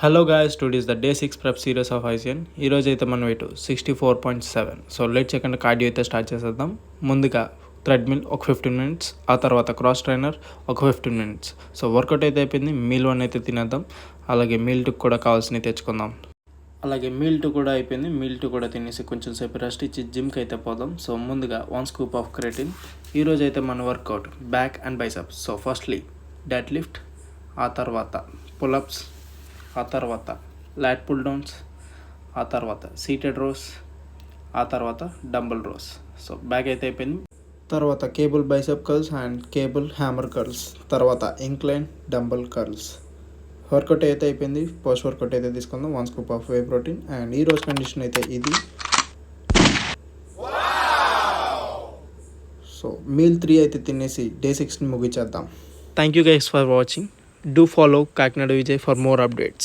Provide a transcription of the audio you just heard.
Hello guys, today is the day 6 prep series of ICN. ఈరోజు అయితే మనం weight 64.7. So let second cardio అయితే start చేసేద్దాం. ముందుగా థ్రెడ్మిల్ ఒక 15 మినిట్స్, ఆ తర్వాత క్రాస్ ట్రైనర్ ఒక 15 మినిట్స్. సో వర్కౌట్ అయితే అయిపోయింది. మీల్ 1 అయితే తినేద్దాం. అలాగే మీల్ 2 కూడా కావాల్సినవి తెచ్చుకుందాం. అలాగే మీల్ 2 కూడా అయిపోయింది. మీల్ 2 కూడా తినేసి కొంచెం సేపు రెస్ట్ ఇచ్చి జిమ్కి అయితే పోదాం. సో ముందుగా 1 స్కూప్ ఆఫ్ క్రియేటిన్. ఈరోజు అయితే మన workout back and biceps. So firstly deadlift, ఆ తర్వాత పుల్అప్స్, ఆ తర్వాత లాట్ పుల్ డౌన్స్, ఆ తర్వాత సీటెడ్ రోస్, ఆ తర్వాత డంబుల్ రోస్. సో బ్యాక్ అయితే అయిపోయింది. తర్వాత cable bicep curls and cable hammer curls, తర్వాత ఇంక్లైన్ డంబుల్ కర్ల్స్. వర్కౌట్ అయితే అయిపోయింది. పోస్ట్ వర్కౌట్ అయితే తీసుకుందాం. 1 scoop of whey protein. And ఈ రోజు కండిషన్ అయితే ఇది. సో మీల్ 3 అయితే తినేసి డే 6ని ముగించేద్దాం. Thank you guys for watching. Do follow Kakinada Vijay for more updates.